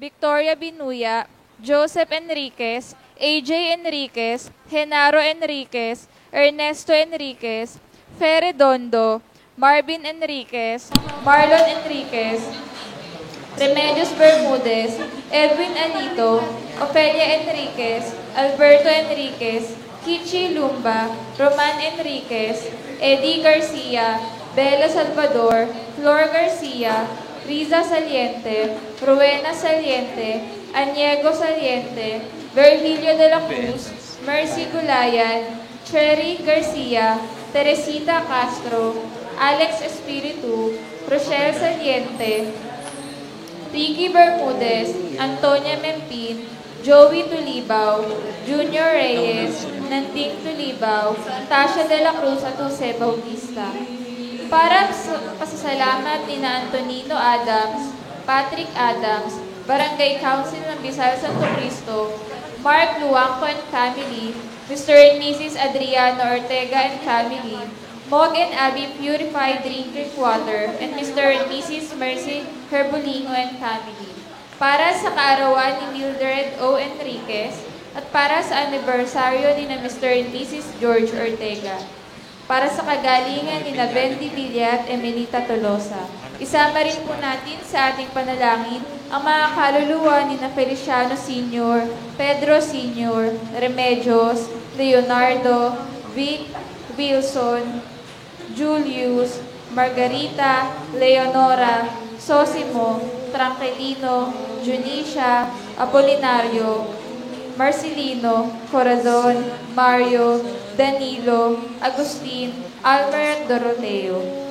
Victoria Binuya, Joseph Enriquez, AJ Enriquez, Genaro Enriquez, Ernesto Enriquez, Fe Redondo, Marvin Enriquez, Marlon Enriquez, Remedios Bermudez, Edwin Anito, Ofelia Enriquez, Alberto Enriquez, Kichi Lumba, Roman Enriquez, Eddie Garcia, Bella Salvador, Flor Garcia, Riza Saliente, Rowena Saliente, Aniego Saliente, Virgilio de la Cruz, Mercy Gulayan, Cherry Garcia, Teresita Castro, Alex Espiritu, Rochelle Saliente, Ricky Bermudez, Antonia Mempin, Joey Tulibaw, Junior Reyes, Nanding Tulibaw, Tasha de la Cruz at Jose Bautista. Para sa pasasalamat ni na Antonino Adams, Patrick Adams, Barangay Council ng Bisaya Santo Cristo, Mark Luangco and family, Mr. and Mrs. Adriano Ortega and family, Mog and Abby Purified Drinking Water, and Mr. and Mrs. Mercy Herbolino and family. Para sa kaarawan ni Mildred O. Enriquez at para sa anibersaryo ni na Mr. and Mrs. George Ortega. Para sa kagalingan ni na Bendy Villa at Emelita Tolosa. Isama rin po natin sa ating panalangin ang mga kaluluwa ni na Feliciano Sr., Pedro Sr., Remedios, Leonardo, Vic, Wilson, Julius, Margarita, Leonora, Sosimo, Tranquilino, Junicia, Apolinario, Marcelino, Corazon, Mario, Danilo, Agustin, Almer at Doroteo.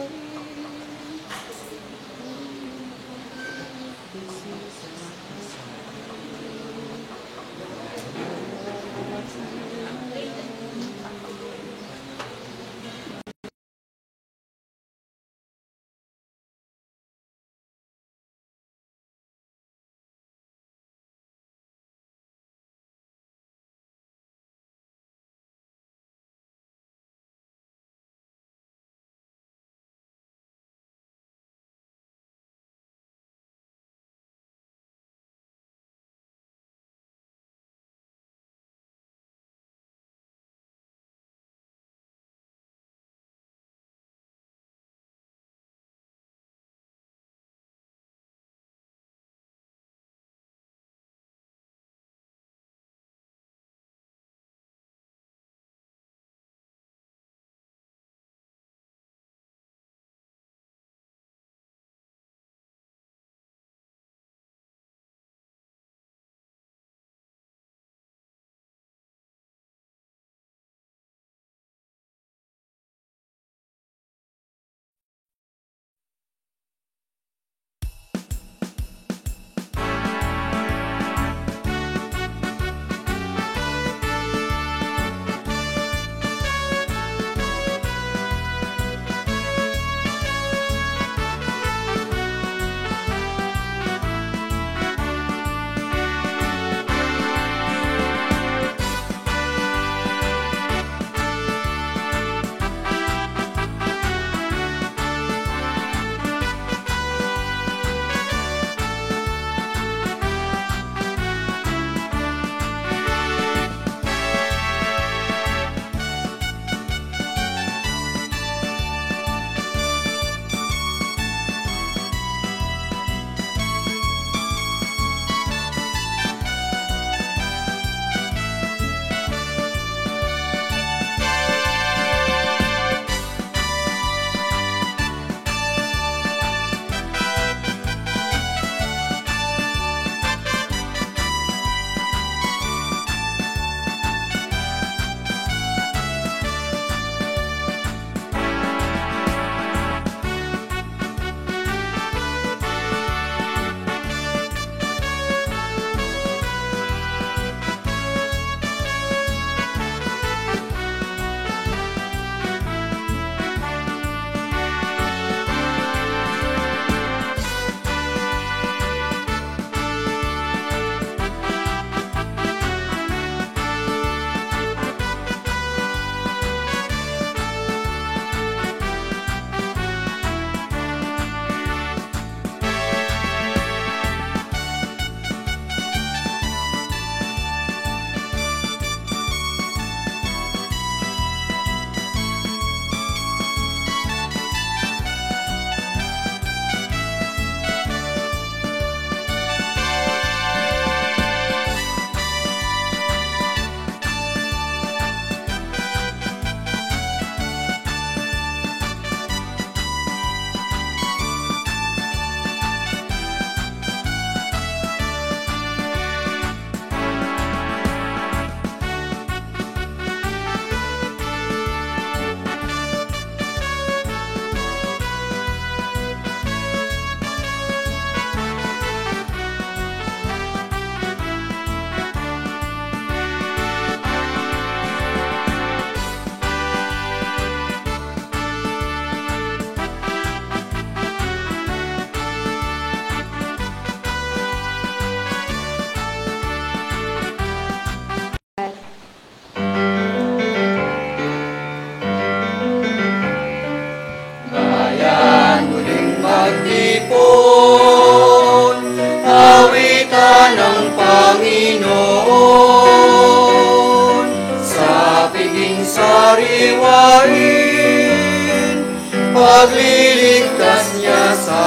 pagliligtas niya sa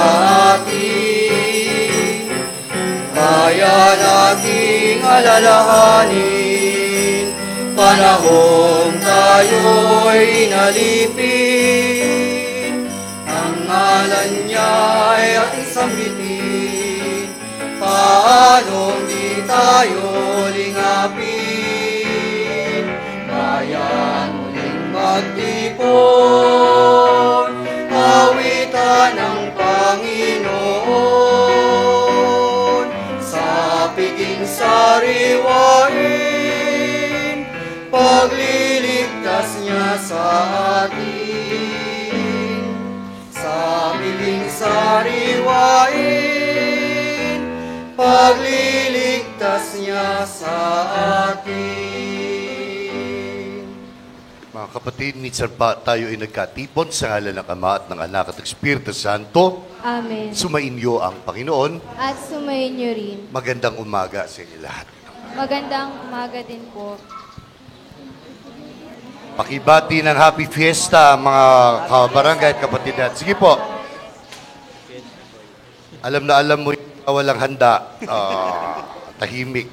atin. Kaya nating alalahanin, panahong tayo'y inalipin. Ang ngalan niya ay ating sambitin, paano di tayo lingapin. Bayan muling magtipon, awitan ng Panginoon, sa piging sariwain, pagliligtas niya sa atin. Sa piging sariwain, pagliligtas niya sa atin. Mga kapatid, minsan pa tayo ay nagkatipon sa ngalan ng Ama at ng Anak at Espiritu Santo. Amen. Sumainyo ang Panginoon. At sumayin niyo rin. Magandang umaga sa inyo lahat. Magandang umaga din po. Pakibati ng happy fiesta mga kabarangay at kapatid. Sige po. Alam na alam mo yung walang handa. Tahimik.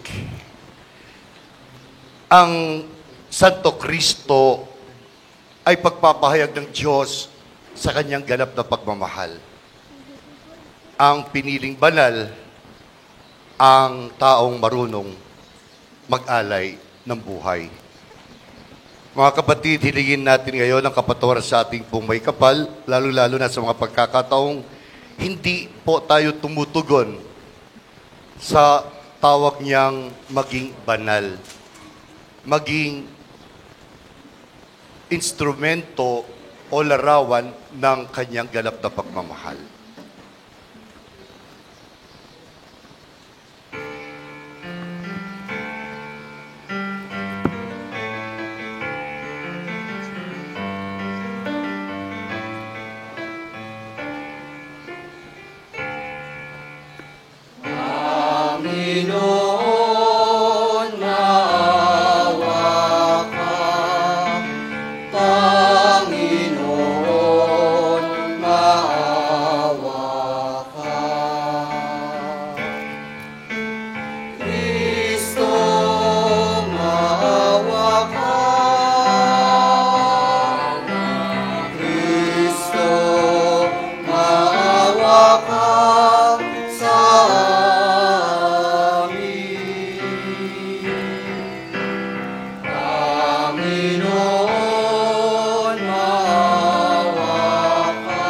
Ang Santo Cristo ay pagpapahayag ng Diyos sa kanyang ganap na pagmamahal. Ang piniling banal, ang taong marunong mag-alay ng buhay. Mga kapatid, hilingin natin ngayon ang kapatawaran sa ating pong may kapal, lalo-lalo na sa mga pagkakataong hindi po tayo tumutugon sa tawag niyang maging banal, maging instrumento o larawan ng kanyang ganap na pagmamahal. Panginoon, maawa ka. Panginoon, maawa ka. Kristo, maawa ka. Kristo, maawa ka sa Panginoon, maawa ka.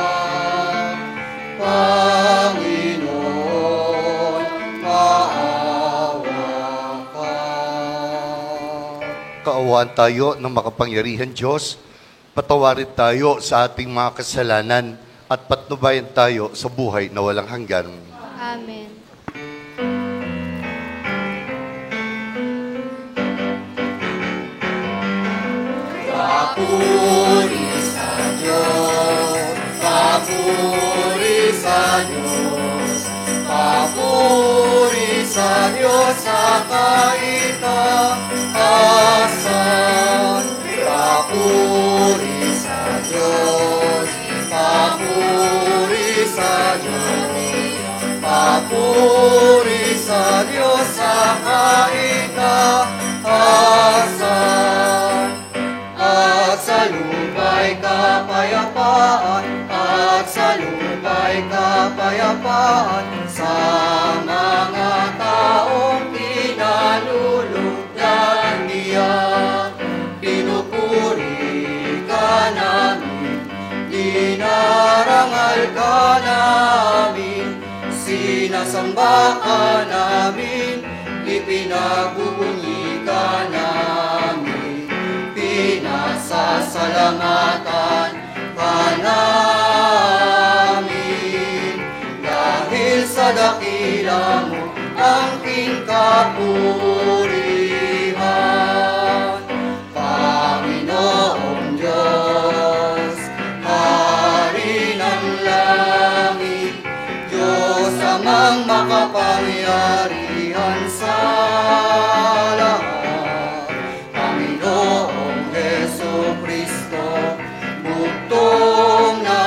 Panginoon, maawa ka. Kaawaan tayo ng makapangyarihan Diyos, patawarin tayo sa ating mga kasalanan at patnubayan tayo sa buhay na walang hanggan. Amen. Papuri sa Diyos, papuri sa Diyos, papuri sa Diyos sa kaitaasan. Papuri sa Diyos, papuri sa Diyos, papuri sa Diyos sa kaitaasan. At sa lupa'y kapayapaan, at sa lupa'y kapayapaan, sa mga taong pinalulugdan niya. Pinupuri ka namin, dinarangal ka namin, sinasamba ka namin, ipinagbubunyi ka namin, pinasasalamatan ka namin. Dahil sa dakila mo ang king kapurihan, Panginoong Diyos, Hari ng langit, Diyos amang makapangyarihan sa lahat. Panginoong Jesu Kristo, bugtong na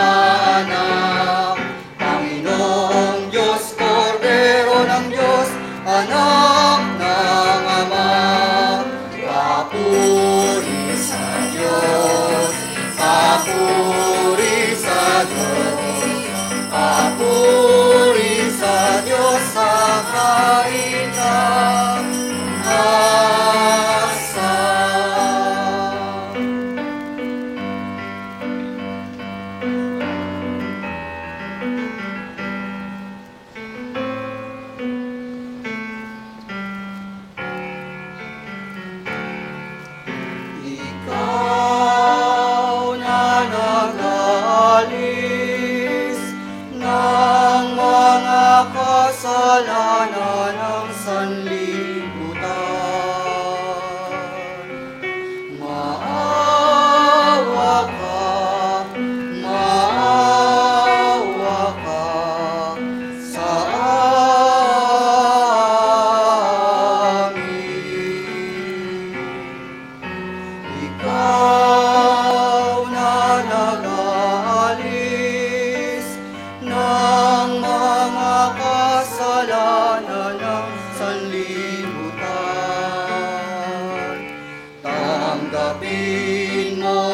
Ikaw na nag-aalis ng mga kasalanan ng sanlibutan. Tanggapin mo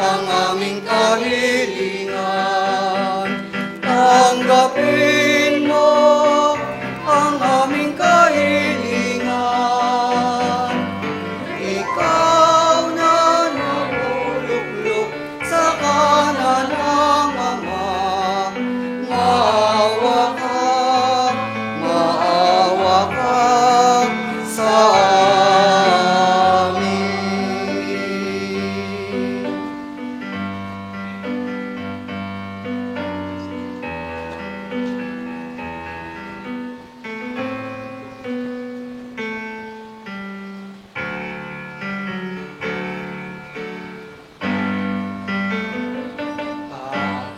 ang aming kahilingan. Tanggapin mo ang aming kahilingan. Ikaw na nabuluklok sa kanan ng Ama. Maawa ka sa amin.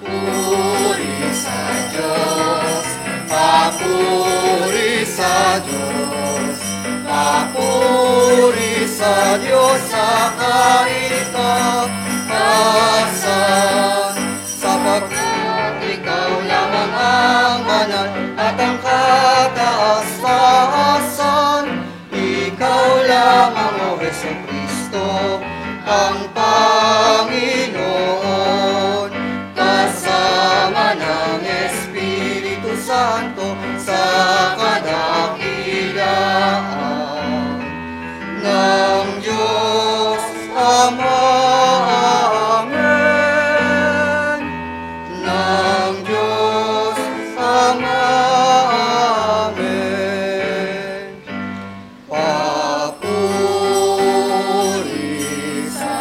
Papuri sa Diyos, papuri sa Diyos, papuri sa Diyos sa kaitaasan. Sapagkat ikaw lamang ang banal at ang kataas-taasan. Ikaw lamang, O Jesucristo, ang Panginoon, kasama ng Espiritu Santo sa kadakilaan ng Diyos Ama. Amen. Ng Diyos Ama. Amen. Papuri sa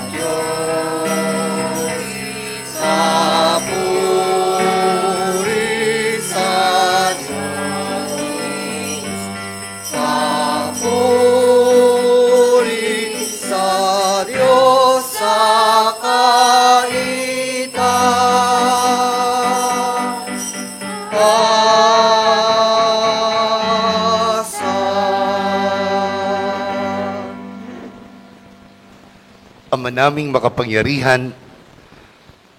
Diyos, papuri sa Diyos, papuri sa Diyos sa kaitaasan. Ama naming makapangyarihan,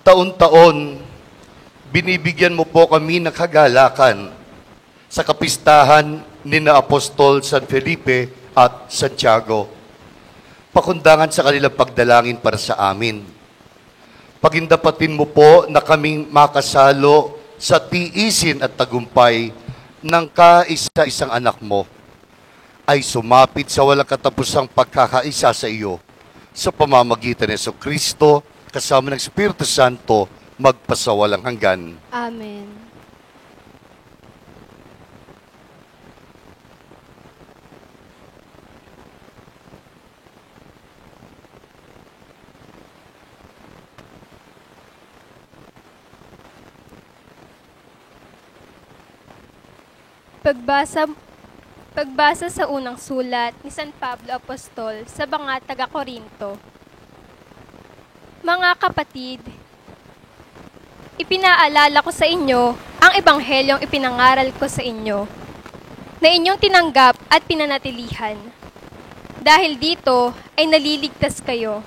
taon-taon, binibigyan mo po kami ng kagalakan sa kapistahan ni na Apostol San Felipe at Santiago. Pakundangan sa kanilang pagdalangin para sa amin. Pagindapatin mo po na kaming makasalo sa tiisin at tagumpay ng kaisa-isang anak mo ay sumapit sa walang katapusang pagkakaisa sa iyo sa pamamagitan ni Jesucristo kasama ng Espiritu Santo magpasawalang hanggan. Amen. Pagbasa sa unang sulat ni San Pablo Apostol sa mga taga-Korinto. Mga kapatid, ipinaalala ko sa inyo ang ebanghelyong ipinangaral ko sa inyo, na inyong tinanggap at pinanatilihan. Dahil dito ay naliligtas kayo.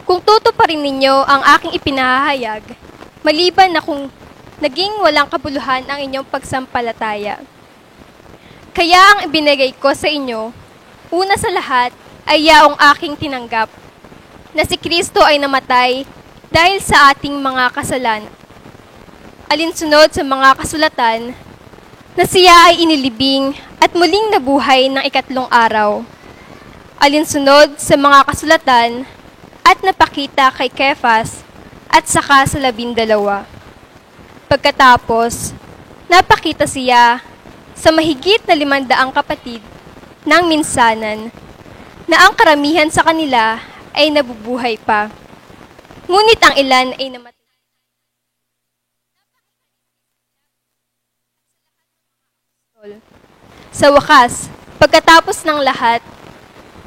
Kung tutuparin ninyo ang aking ipinahayag, maliban na kung naging walang kabuluhan ang inyong pagsampalataya. Kaya ang ibinigay ko sa inyo, una sa lahat ay yaong aking tinanggap, na si Kristo ay namatay dahil sa ating mga kasalan. Alinsunod sa mga kasulatan, na siya ay inilibing at muling nabuhay ng ikatlong araw. Alinsunod sa mga kasulatan at napakita kay Kefas at saka sa 12. Pagkatapos, napakita siya sa mahigit na 500 kapatid ng minsanan, na ang karamihan sa kanila ay nabubuhay pa. Ngunit ang ilan ay namatay. Sa wakas, pagkatapos ng lahat,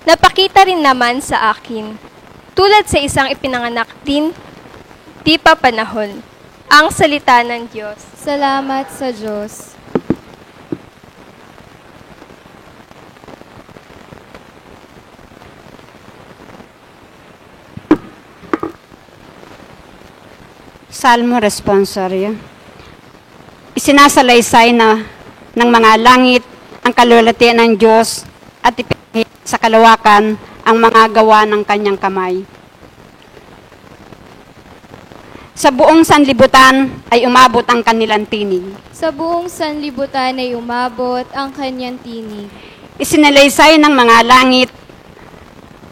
napakita rin naman sa akin, tulad sa isang ipinanganak din, di pa panahon, ang salita ng Diyos. Salamat sa Diyos. Salmo Responsory. Isinasalaysay na ng mga langit ang kalulatian ng Diyos at ipinahayag sa kalawakan ang mga gawa ng kanyang kamay. Sa buong sanlibutan ay umabot ang kanilang tinig. Sa buong sanlibutan ay umabot ang kanyang tinig. Isinalaysay ng mga langit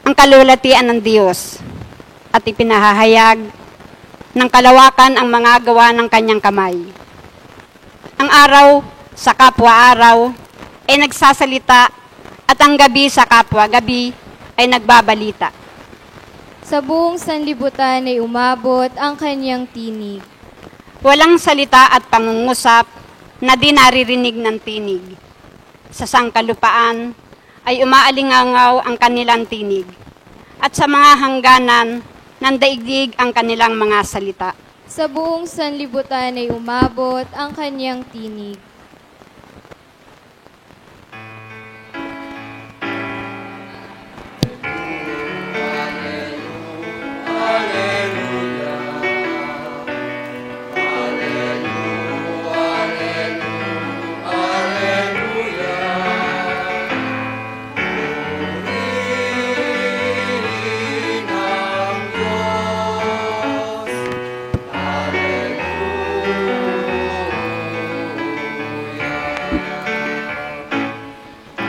ang kalulatian ng Diyos at ipinahahayag ng kalawakan ang mga gawa ng kanyang kamay. Ang araw sa kapwa-araw ay nagsasalita at ang gabi sa kapwa-gabi ay nagbabalita. Sa buong sanlibutan ay umabot ang kanyang tinig. Walang salita at pangungusap na di naririnig ng tinig. Sa sangkalupaan ay umaalingangaw ang kanilang tinig. At sa mga hangganan ng daigdig ang kanilang mga salita. Sa buong sanlibutan ay umabot ang kanyang tinig.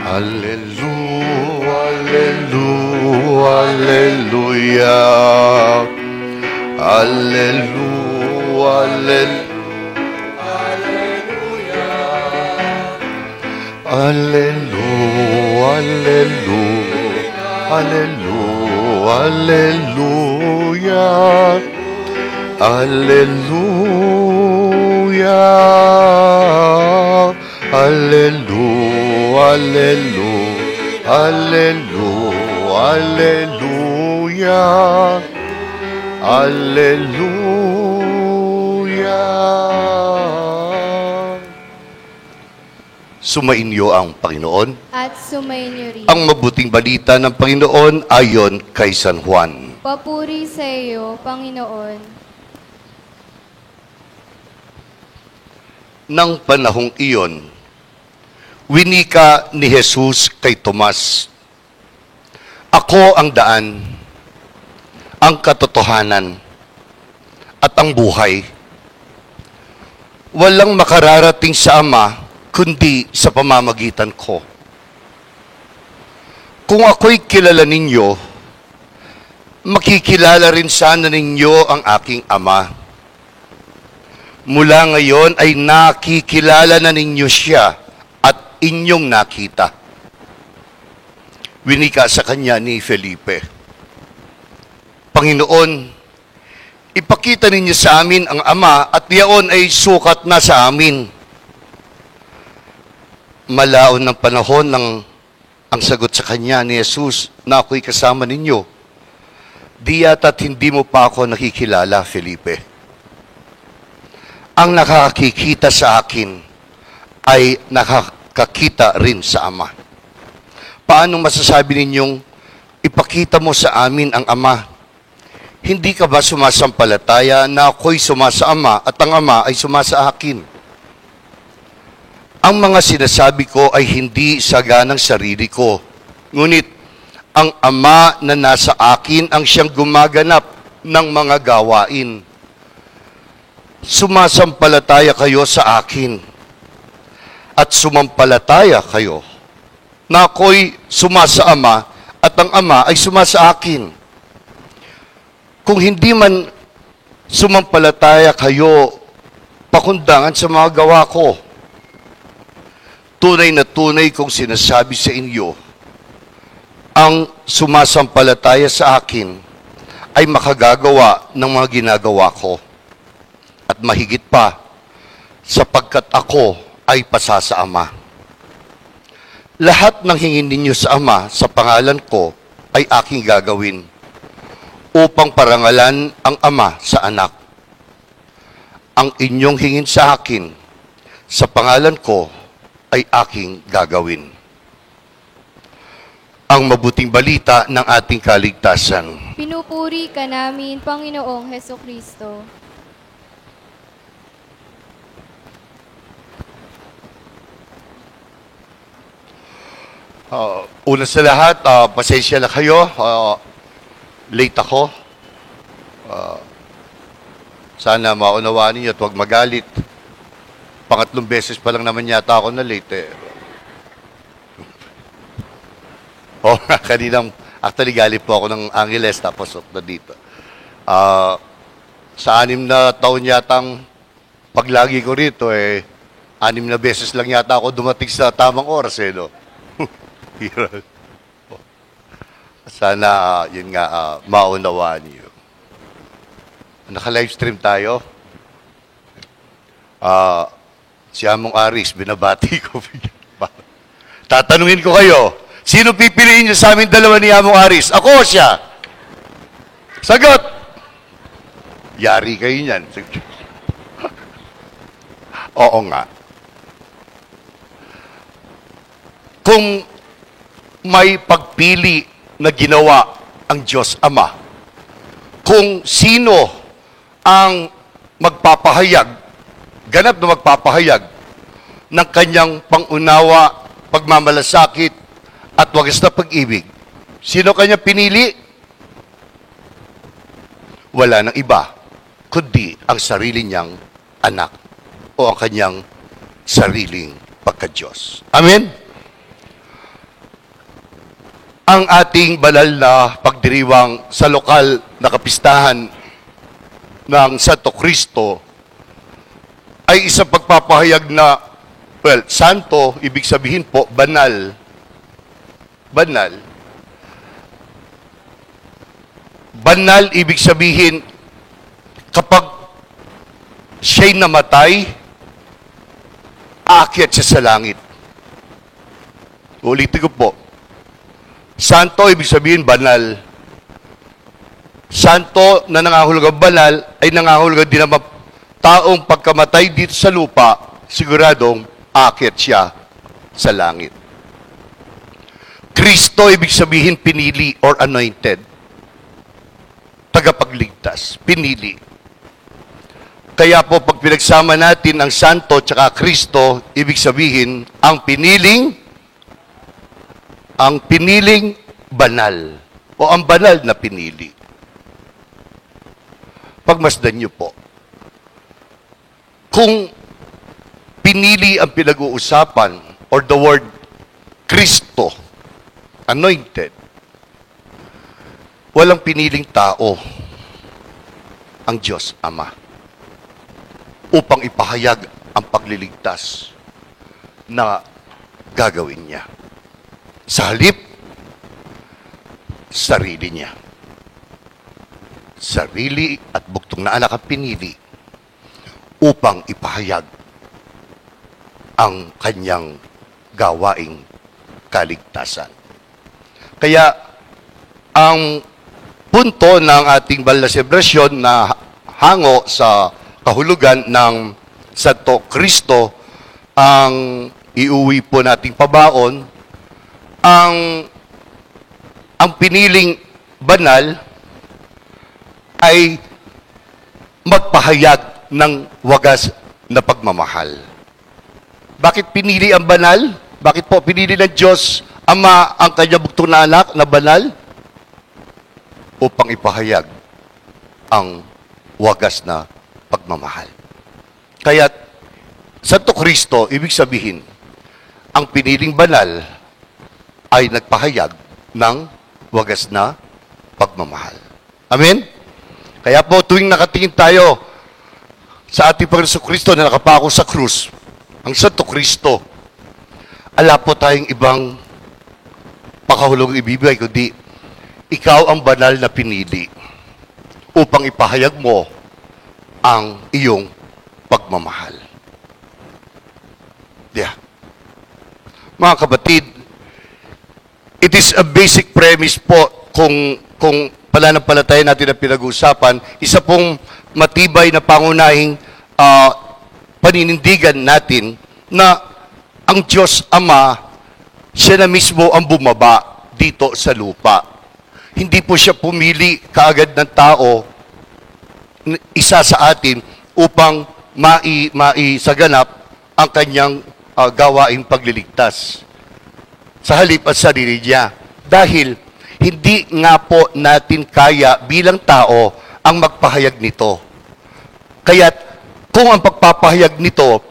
Hallelujah, hallelujah, hallelujah, hallelujah, hallelujah, hallelujah, hallelujah. Sumainyo ang Panginoon. At sumainyo rin. Ang mabuting balita ng Panginoon ayon kay San Juan. Papuri sa iyo, Panginoon. Nang panahong iyon, winika ni Jesus kay Tomas, "Ako ang daan, ang katotohanan, at ang buhay. Walang makararating sa Ama kundi sa pamamagitan ko. Kung ako'y kilala ninyo, makikilala rin sana ninyo ang aking Ama. Mula ngayon ay nakikilala na ninyo siya at inyong nakita." Winika sa kanya ni Felipe, "Panginoon, ipakita ninyo sa amin ang Ama at iyaon ay sukat na sa amin." Malaon ng panahon ng ang sagot sa kanya ni Jesus na ako'y kasama ninyo. Di yata't hindi mo pa ako nakikilala, Felipe. Ang nakakakita sa akin ay nakakakita rin sa Ama. Paano masasabi ninyong ipakita mo sa amin ang Ama? Hindi ka ba sumasampalataya na ako'y sumasa Ama at ang Ama ay sumasa akin? Ang mga sinasabi ko ay hindi saga ng sarili ko, ngunit ang Ama na nasa akin ang siyang gumaganap ng mga gawain. Sumasampalataya kayo sa akin at sumampalataya kayo na ako'y sumasa Ama at ang Ama ay sumasa akin. Kung hindi man sumampalataya kayo, pakundangan sa mga gawa ko. Tunay na tunay kong sinasabi sa inyo, ang sumasampalataya sa akin ay makagagawa ng mga ginagawa ko. At mahigit pa, sapagkat ako ay pasa sa Ama. Lahat ng hingin ninyo sa Ama sa pangalan ko ay aking gagawin upang parangalan ang Ama sa Anak. Ang inyong hingin sa akin sa pangalan ko ay aking gagawin. Ang mabuting balita ng ating kaligtasan. Pinupuri ka namin, Panginoong Hesukristo. Una sa lahat, pasensya na kayo. Late ako. Sana maunawaan niyo at huwag magalit. Pangatlong beses pa lang naman yata ako na late. Kaninang, actually galit po ako ng Angeles tapos na dito. Sa 6 na taon yatang paglagi ko rito, 6 na beses lang yata ako dumating sa tamang oras, no? Sana, yun nga, maunawaan niyo. Naka-livestream tayo. Si Among Aris, binabati ko. Tatanungin ko kayo, sino pipiliin niyo sa amin dalawa ni Among Aris? Ako o siya? Sagot! Yari kayo niyan. Oo nga. Kung may pagpili na ginawa ang Diyos Ama, kung sino ang magpapahayag, ganap na magpapahayag ng kanyang pangunawa, pagmamalasakit, at wagas na pag-ibig, sino kanya pinili? Wala nang iba, kundi ang sarili niyang anak o ang kanyang sariling pagka-Diyos. Amen? Ang ating banal na pagdiriwang sa lokal na kapistahan ng Santo Cristo ay isang pagpapahayag na, santo, ibig sabihin po, banal. Banal. Banal, ibig sabihin, kapag siya'y namatay, aakyat siya sa langit. Ulitin ko po. Santo, ibig sabihin, banal. Santo na nangahulugang banal ay nangahulugang din naman taong pagkamatay dito sa lupa, siguradong aakyat siya sa langit. Kristo, ibig sabihin, pinili or anointed. Tagapagligtas, pinili. Kaya po, pag pinagsama natin ang Santo at Kristo, ibig sabihin, ang piniling banal o ang banal na pinili. Pagmasdan niyo po, kung pinili ang pinag-uusapan or the word Kristo, anointed, walang piniling tao ang Diyos Ama upang ipahayag ang pagliligtas na gagawin niya. Sa halip, sarili niya. Sarili at buktong na anak ang pinili upang ipahayag ang kanyang gawaing kaligtasan. Kaya, ang punto ng ating banal na selebrasyon na hango sa kahulugan ng Santo Cristo, ang iuwi po nating pabaon, ang piniling banal ay magpahayag ng wagas na pagmamahal. Bakit pinili ang banal? Bakit po pinili ng Diyos Ama ang kanyang buktong na anak na banal? Upang ipahayag ang wagas na pagmamahal. Kaya, Santo Cristo, ibig sabihin, ang piniling banal ay nagpahayag ng wagas na pagmamahal. Amen? Kaya po, tuwing nakatingin tayo sa ating Panginoon Kristo na nakapako sa krus, ang Santo Cristo, ala po tayong ibang pakahulugang ibibigay, kundi ikaw ang banal na pinili upang ipahayag mo ang iyong pagmamahal. Yeah. Mga kapatid, it is a basic premise po kung pananampalataya natin ang pinag-uusapan, isa pong matibay na pangunahing paninindigan natin na ang Diyos Ama, siya na mismo ang bumaba dito sa lupa. Hindi po siya pumili kaagad ng tao, isa sa atin, upang maisaganap ang kanyang gawaing pagliligtas. sa halip at sarili niya. Dahil hindi nga po natin kaya bilang tao ang magpahayag nito. Kaya't kung ang pagpapahayag nito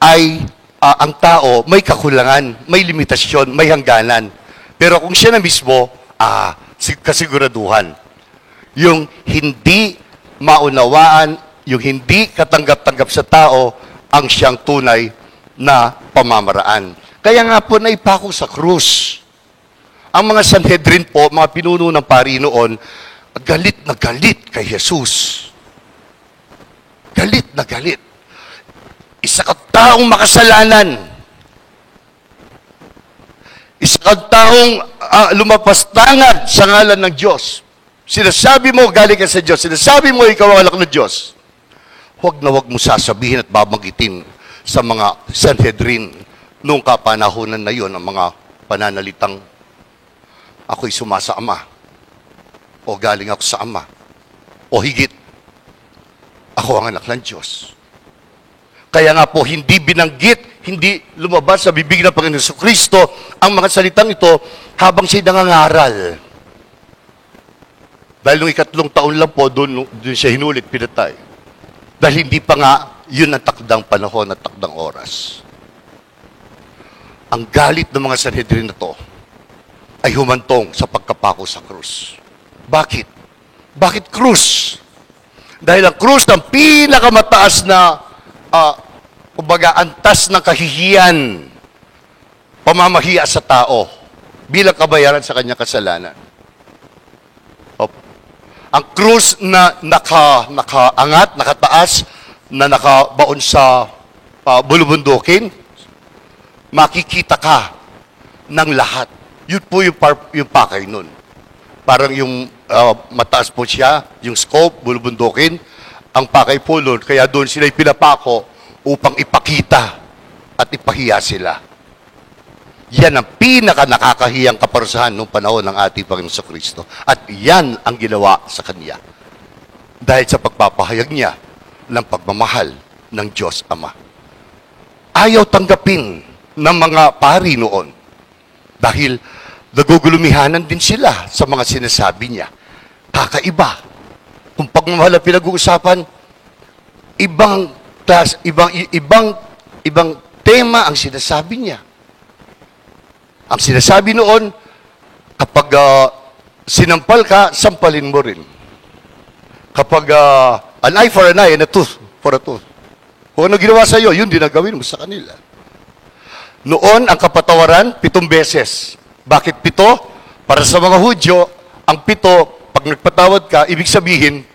ay ang tao may kakulangan, may limitasyon, may hangganan. Pero kung siya na mismo, kasiguraduhan. Yung hindi maunawaan, yung hindi katanggap-tanggap sa tao, ang siyang tunay na pamamaraan. Kaya nga po naipako sa krus. Ang mga Sanhedrin po, mga pinuno ng pari noon, galit na galit kay Jesus. Galit na galit. Isa ka taong makasalanan. Isa ka taong lumapastangad sa ngalan ng Diyos. Sinasabi mo, galing ka sa Diyos. Sinasabi mo, ikaw ang anak ng Diyos. Huwag na huwag mo sasabihin at babanggitin sa mga Sanhedrin noong kapanahonan na yon ang mga pananalitang ako'y sumasa Ama o galing ako sa Ama o higit ako ang anak ng Diyos. Kaya nga po, hindi binanggit, hindi lumabas sa bibig ng Panginoon Jesucristo ang mga salitang ito habang siya nangangaral. Dahil nung 3 taon lang po, doon siya hinulit, pinatay. Dahil hindi pa nga, yun ang takdang panahon at takdang oras. Ang galit ng mga Sanhedrin na to ay humantong sa pagkapako sa krus. Bakit? Bakit krus? Dahil ang krus ang pinakamataas na kumbaga, antas ng kahihiyan, pamamahiya sa tao bilang kabayaran sa kanyang kasalanan. Ang krus na nakaangat, nakataas, na nakabaon sa bulubundukin, makikita ka ng lahat. Yun po yung pakay nun. Parang yung mataas po siya, yung scope, bulubundukin, ang pakay po nun, kaya doon sila pinapako upang ipakita at ipahiya sila. Yan ang pinaka-nakakahiyang kaparusahan noong panahon ng ating Panginoon Jesucristo. At yan ang ginawa sa Kanya. Dahil sa pagpapahayag niya ng pagmamahal ng Diyos Ama. Ayaw tanggapin ng mga pari noon. Dahil nagugulumihanan din sila sa mga sinasabi niya. Kakaiba. Kung pagmamahal ang pinag-uusapan, ibang tema ang sinasabi niya. Ang sinasabi noon, kapag sinampal ka, sampalin mo rin. Kapag an eye for an eye and a tooth for a tooth. Kung ano ginawa sa iyo, yun din ang gawin mo sa kanila. Noon, ang kapatawaran, 7 beses. Bakit 7? Para sa mga Hudyo, ang 7, pag nagpatawad ka, ibig sabihin,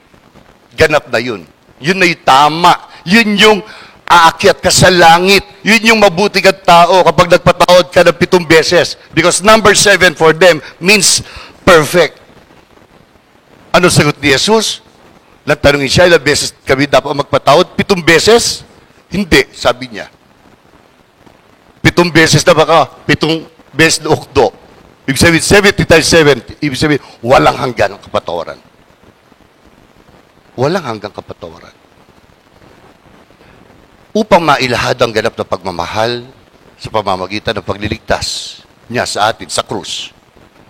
ganap na yun. Yun na yung tama. Yun yung aakyat ka sa langit. Yun yung mabuti kang tao kapag nagpatawad ka ng 7 beses. Because number 7 for them means perfect. Ano sagot ni Jesus? Nagtanongin siya, ilang beses kami dapat magpatawad? 7 beses? Hindi, sabi niya. 7 beses na baka, 7 beses na ukdo. Ibig sabihin, 70 times 70. Ibig sabihin, walang hanggan ang kapatawaran. Walang hanggang kapatawaran. Upang mailahad ang ganap na pagmamahal sa pamamagitan ng pagliligtas niya sa atin sa krus,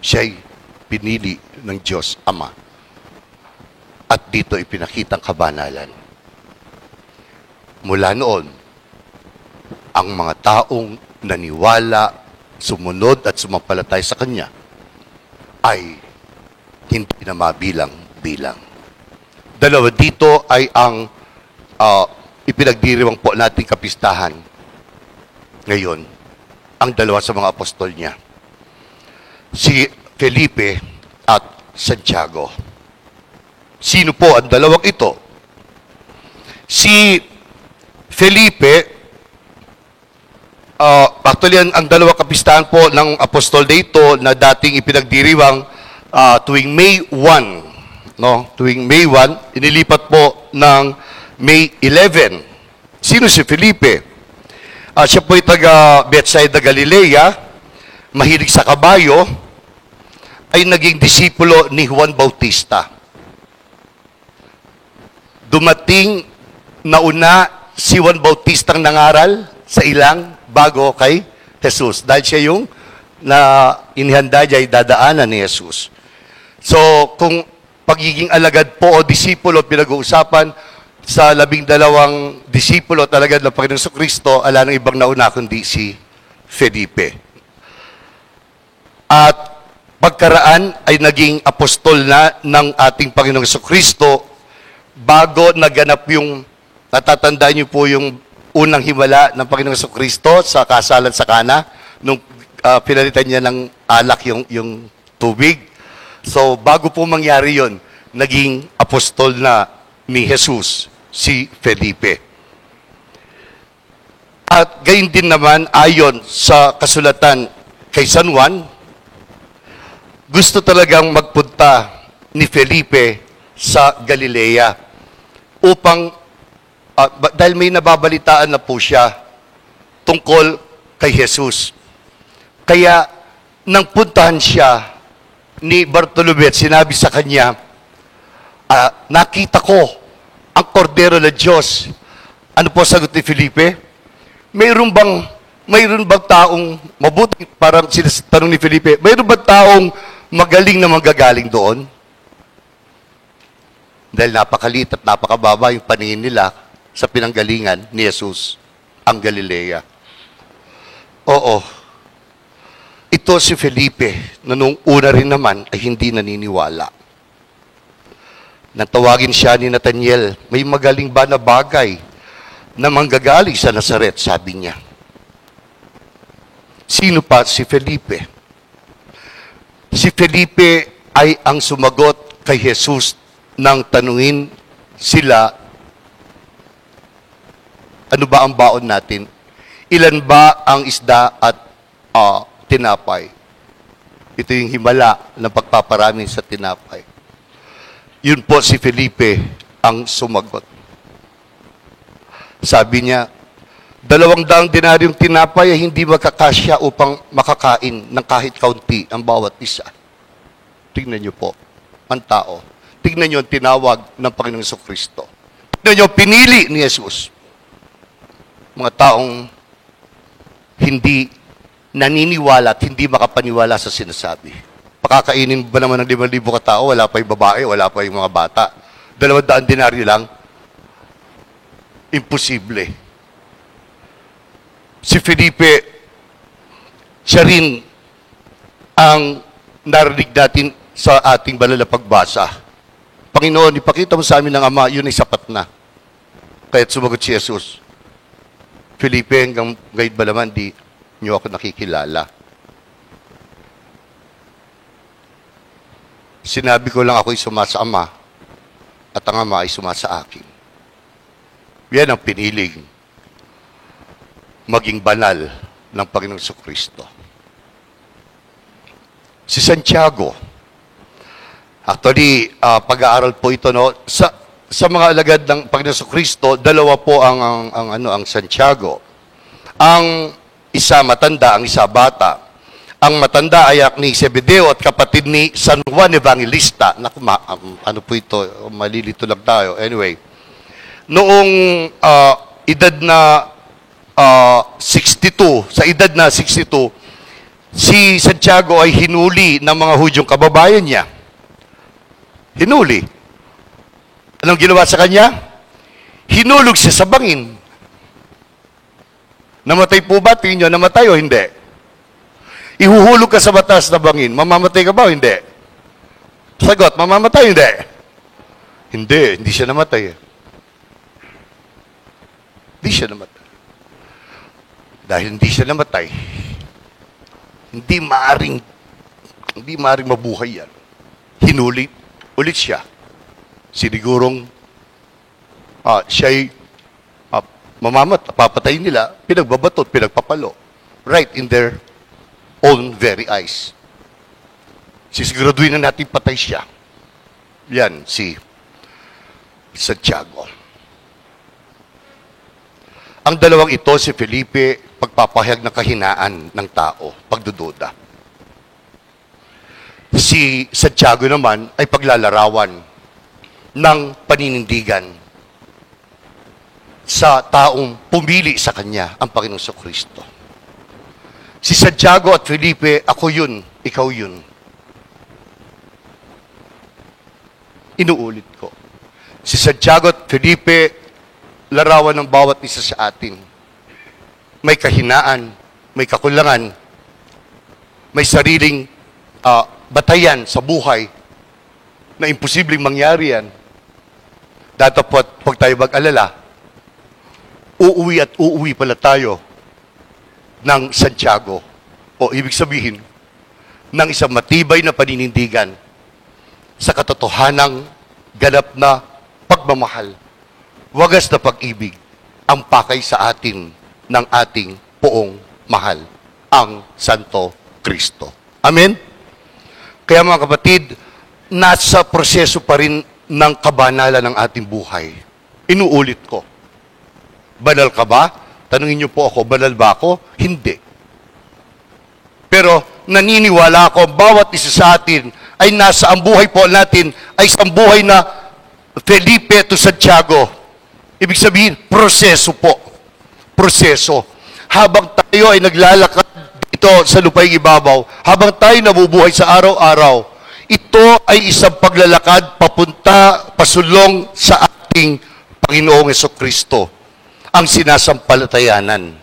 siya'y pinili ng Diyos Ama. At dito ipinakitang kabanalan. Mula noon, ang mga taong naniwala, sumunod at sumampalatay sa Kanya ay hindi na mabilang-bilang. Dalawa dito ay ang ipinagdiriwang po nating kapistahan ngayon, ang dalawa sa mga apostol niya. Si Felipe at Santiago. Sino po ang dalawang ito? Si Felipe, actually ang dalawang kapistahan po ng apostol dito na dating ipinagdiriwang tuwing May 1. No? Tuwing May 1, inilipat po ng May 11. Sino si Felipe? Siya po ay taga Bethsaida, Galilea, mahilig sa kabayo, ay naging disipulo ni Juan Bautista. Dumating na una si Juan Bautista ang nangaral sa ilang bago kay Jesus. Dahil siya yung na inihanda niya ay dadaanan ni Jesus. So, kung pagiging alagad po o disipulo pinag-uusapan, sa 12 disipulo talaga ng Panginoong Kristo, ala ng ibang nauna kundi si Felipe. At pagkaraan ay naging apostol na ng ating Panginoong Kristo bago naganap yung, natatandaan niyo po yung unang himala ng Panginoong Kristo sa kasalan sa Kana, nung pinalitan niya ng alak yung tubig. So, bago po mangyari yon, naging apostol na ni Jesus, si Felipe. At gayon din naman, ayon sa kasulatan kay San Juan, gusto talagang magpunta ni Felipe sa Galilea upang, dahil may nababalitaan na po siya tungkol kay Jesus. Kaya, nang puntahan siya ni Bartolome at sinabi sa kanya, nakita ko ang kordero ng Diyos. Ano po sagot ni Felipe? Mayroon bang taong mabuti? Parang tanong ni Felipe, mayroon bang taong magaling na manggagaling doon? Dahil napakaliit at napakababa yung paningin nila sa pinanggalingan ni Jesus, ang Galilea. Oo. Ito si Felipe, na nung una rin naman ay hindi naniniwala. Natawagin siya ni Nathaniel, may magaling ba na bagay na manggagaling sa Nazaret, sabi niya. Sino pa? Si Felipe. Si Felipe ay ang sumagot kay Jesus nang tanungin sila, ano ba ang baon natin? Ilan ba ang isda at tinapay? Ito yung himala ng pagpaparami sa tinapay. Yun po si Felipe ang sumagot. Sabi niya, 200 denaryong tinapay ay hindi makakasya upang makakain ng kahit kaunti ang bawat isa. Tingnan niyo po, ang tao. Tingnan niyo ang tinawag ng Panginoong Kristo. Tingnan niyo, pinili ni Jesus. Mga taong hindi naniniwala at hindi makapaniwala sa sinasabi. Pakakainin ba naman ng 5,000 katao, wala pa yung babae, wala pa yung mga bata. 200 denaryo lang. Imposible. Si Felipe, siya rin ang narinig natin sa ating banal na pagbasa. Panginoon, ipakita mo sa amin ng Ama, yun ay sapat na. Kaya't sumagot si Jesus, Felipe, hanggang ngayon ba naman, di niyo ako nakikilala. Sinabi ko lang ako'y sumasa Ama at ang Ama ay sumasa akin. Yan ang piniling maging banal ng Panginoong Kristo. Si Santiago, actually, pag-aaral po ito, no, sa mga alagad ng Panginoong Kristo, dalawa po ang Santiago. Ang isa matanda, ang isa bata. Ang matanda ay anak ni Zebedeo at kapatid ni San Juan Evangelista. Naku, ano po ito? Malilito lang tayo. Anyway, noong edad na 62, sa edad na 62, si Santiago ay hinuli ng mga Hudyong kababayan niya. Hinuli. Anong ginawa sa kanya? Hinulog siya sa bangin. Namatay po ba? Tingin nyo, namatay o hindi? Ihuhulog ka sa batas na bangin, mamamatay ka ba o hindi? Sagot, mamamatay hindi? Hindi siya namatay. Hindi siya namatay. Dahil hindi siya namatay, hindi maaring mabuhay yan. Hinuli ulit siya. Sinigurong siya'y papatayin nila, pinagbabatot, pinagpapalo. Right in their own very eyes. Sisiguraduhin na natin patay siya. Yan, si Santiago. Ang dalawang ito, si Felipe, pagpapahayag ng kahinaan ng tao, pagdududa. Si Santiago naman ay paglalarawan ng paninindigan sa taong pumili sa kanya, ang Panginoong Kristo. Si Santiago at Felipe, ako yun, ikaw yun. Inuulit ko. Si Santiago at Felipe, larawan ng bawat isa sa atin. May kahinaan, may kakulangan, may sariling batayan sa buhay na imposibleng mangyari yan. Datapot, pag tayo mag-alala, uuwi pala tayo ng Santiago. O ibig sabihin, ng isang matibay na paninindigan sa katotohanang ganap na pagmamahal, wagas na pag-ibig, ang pakay sa atin ng ating poong mahal, ang Santo Kristo. Amen? Kaya mga kapatid, nasa proseso pa rin ng kabanalan ng ating buhay. Inuulit ko. Banal ka ba? Tanungin niyo po ako, banal ba ako? Hindi. Pero naniniwala ako, bawat isa sa atin ay nasa ang buhay po natin ay isang buhay na Felipe to Santiago. Ibig sabihin, proseso po. Proseso. Habang tayo ay naglalakad dito sa lupaing ibabaw, habang tayo nabubuhay sa araw-araw, ito ay isang paglalakad papunta, pasulong sa ating Panginoong Jesucristo, ang sinasampalatayanan,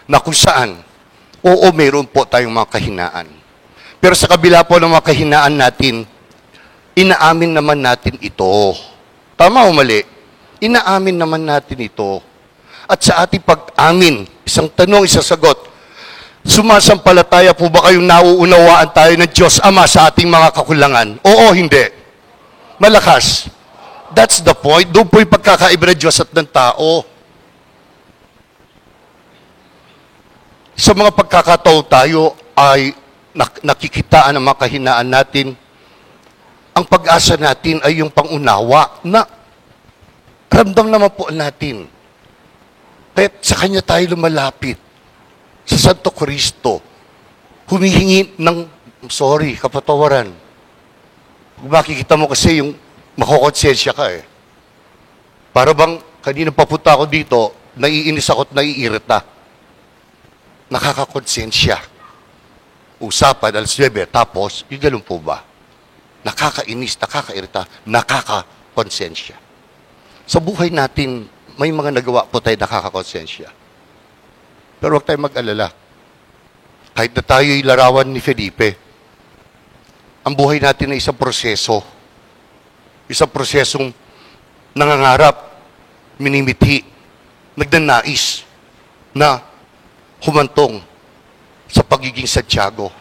na kung saan, oo, mayroon po tayong mga kahinaan. Pero sa kabila po ng mga kahinaan natin, inaamin naman natin ito. Tama o mali? Inaamin naman natin ito. At sa ating pag-amin, isang tanong, isang sagot, sumasampalataya po ba kayong nauunawaan tayo ng Diyos Ama sa ating mga kakulangan? Oo, hindi. Malakas. That's the point. Doon po yung pagkakaiba ng Diyos at ng tao. Sa mga pagkakataon tayo ay nakikitaan ang mga kahinaan natin. Ang pag-asa natin ay yung pangunawa na ramdam naman po natin. Kaya sa Kanya tayo lumalapit. Sa Santo Cristo. Humihingi ng, kapatawaran. Kung makikita mo kasi yung makokonsensya ka eh. Para bang, kanina papunta ako dito, naiinis ako at naiirita. Nakakakonsensya. Usapan, alas 9, tapos, yung ganun po ba? Nakakainis, nakakairita, nakakakonsensya. Sa buhay natin, may mga nagawa po tayo nakakakonsensya. Pero huwag tayong mag-alala. Kahit na tayo'y larawan ni Felipe, ang buhay natin ay isang proseso. Isang prosesong nangangarap, minimithi, nagnanais na humantong sa pagiging Santiago.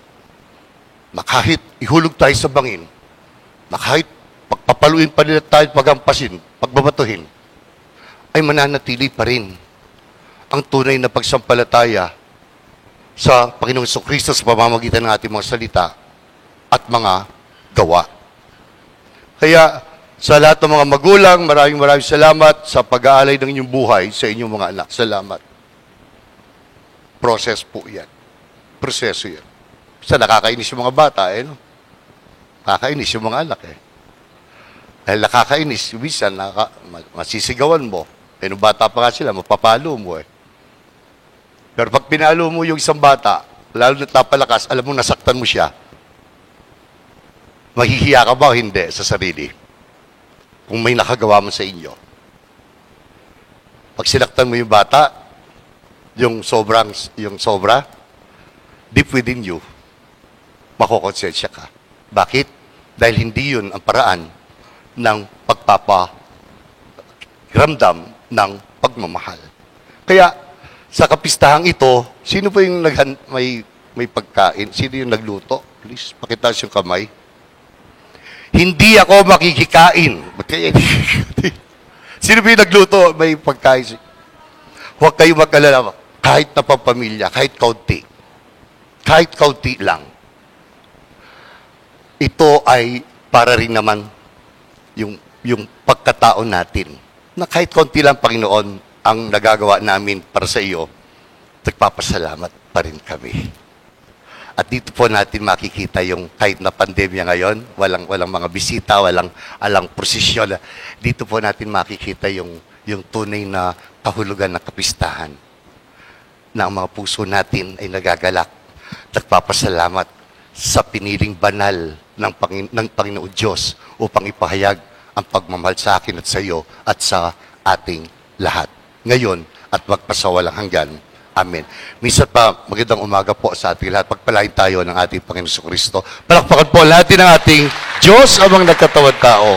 Na kahit ihulog tayo sa bangin, na kahit pagpapaluin pa nila tayo, pagampasin, pagbabatuhin, ay mananatili pa rin ang tunay na pagsampalataya sa Panginoong Jesucristo sa pamamagitan ng ating mga salita at mga gawa. Kaya sa lahat ng mga magulang, maraming salamat sa pag-aalay ng inyong buhay sa inyong mga anak. Salamat. Process po yan. Proseso yan. Sa nakakainis yung mga bata, no? Nakakainis yung mga anak, Dahil nakakainis, minsan, masisigawan mo. Nung bata pa nga sila, mapapalo mo, Pero pag pinalo mo yung isang bata, lalo na napalakas, alam mo, nasaktan mo siya. Mahihiya ka ba o hindi sa sarili? Kung may nakagawa mo sa inyo. Pag sinaktan mo yung bata, yung sobra, deep within you, makokonsensya ka. Bakit? Dahil hindi yun ang paraan ng pagpaparamdam ng pagmamahal. Kaya, sa kapistahang ito, sino po yung may pagkain? Sino yung nagluto? Please, pakitaas yung kamay. Hindi ako makikikain. Sino po yung nagluto? May pagkain. Huwag kayong mag-alala. Kahit na pampamilya, kahit kaunti. Kahit kaunti lang. Ito ay para rin naman yung pagkatao natin. Na kahit kaunti lang, Panginoon, ang nagagawa namin para sa iyo, nagpapasalamat pa rin kami. At dito po natin makikita yung kahit na pandemya ngayon, walang mga bisita, walang prosesyon. Dito po natin makikita yung tunay na kahulugan ng kapistahan. na ang mga puso natin ay nagagalak, nagpapasalamat sa piniling banal ng Panginoon Diyos upang ipahayag ang pagmamahal sa akin at sa iyo at sa ating lahat. Ngayon at magpasawalang hanggan. Amen. Minsan pa, magandang umaga po sa ating lahat. Pagpalain tayo ng ating Panginoon Kristo. Palakpakan po natin ang ating Diyos amang nagkatawad tao.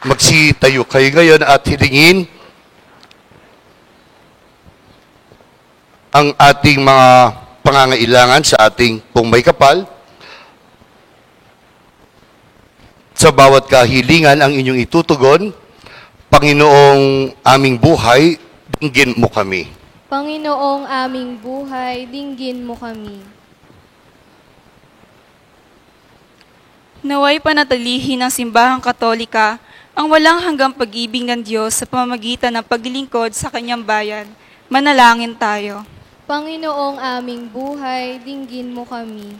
Magsitayo kayo ngayon at hilingin ang ating mga pangangailangan sa ating pong may kapal. Sa bawat kahilingan ang inyong itutugon, Panginoong aming buhay, dinggin mo kami. Panginoong aming buhay, dinggin mo kami. Naway panatilihin ng Simbahang Katolika ang walang hanggang pag-ibig ng Diyos sa pamamagitan ng paglilingkod sa Kanyang bayan. Manalangin tayo. Panginoong aming buhay, dinggin mo kami.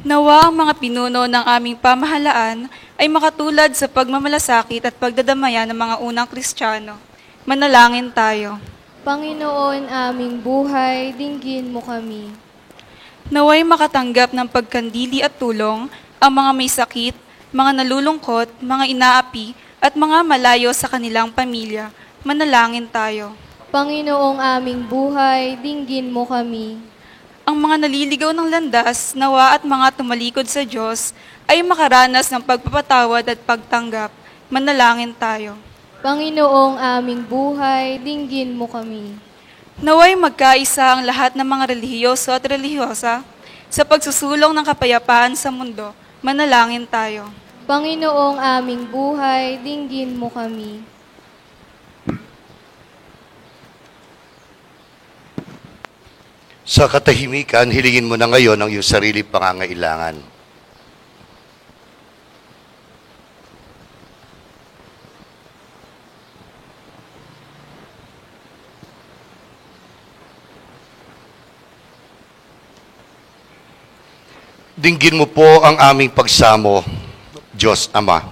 Nawa ang mga pinuno ng aming pamahalaan ay makatulad sa pagmamalasakit at pagdadamaya ng mga unang Kristiyano. Manalangin tayo. Panginoon aming buhay, dinggin mo kami. Naway makatanggap ng pagkandili at tulong ang mga may sakit, mga nalulungkot, mga inaapi, at mga malayo sa kanilang pamilya. Manalangin tayo. Panginoong aming buhay, dinggin mo kami. Ang mga naliligaw ng landas, nawa at mga tumalikod sa Diyos ay makaranas ng pagpapatawad at pagtanggap. Manalangin tayo. Panginoong aming buhay, dinggin mo kami. Naway magkaisa ang lahat ng mga relihiyoso at relihiyosa sa pagsusulong ng kapayapaan sa mundo. Manalangin tayo. Panginoong aming buhay, dinggin mo kami. Sa katahimikan, hilingin mo na ngayon ang iyong sarili pangangailangan. Dinggin mo po ang aming pagsamo, Diyos Ama.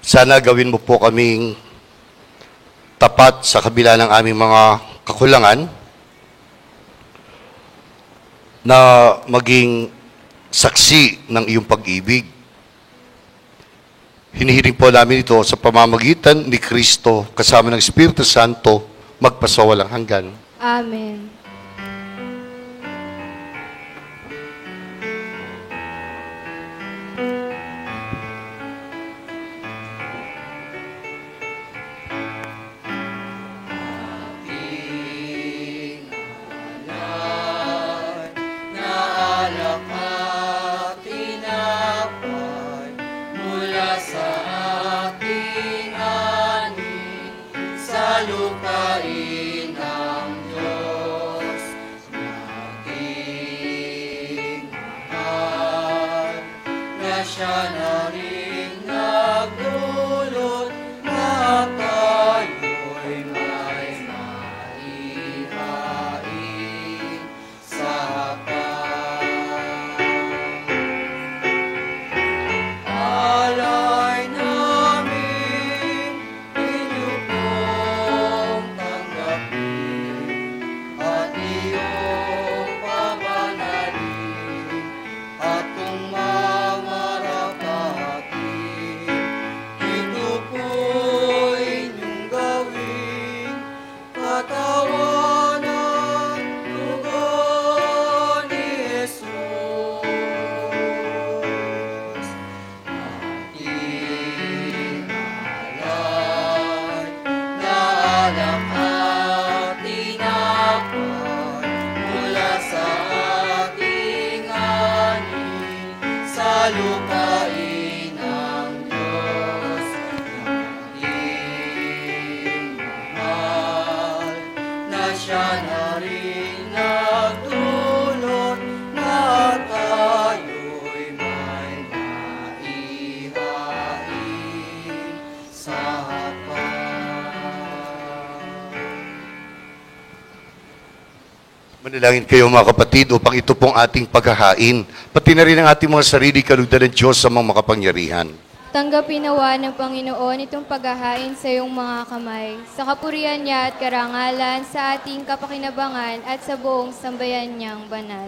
Sana gawin mo po kaming tapat sa kabila ng aming mga kakulangan na maging saksi ng iyong pag-ibig. Hinihiling po namin ito sa pamamagitan ni Kristo kasama ng Espiritu Santo magpasawalang hanggan. Amen. Manalangin kayo mga kapatid upang ito pong ating paghahain, pati na rin ang ating mga sarili kalugdan ng Diyos sa mga makapangyarihan. Tanggapin nawa ng Panginoon itong paghahain sa iyong mga kamay, sa kapurihan niya at karangalan, sa ating kapakinabangan at sa buong sambayan niyang banal.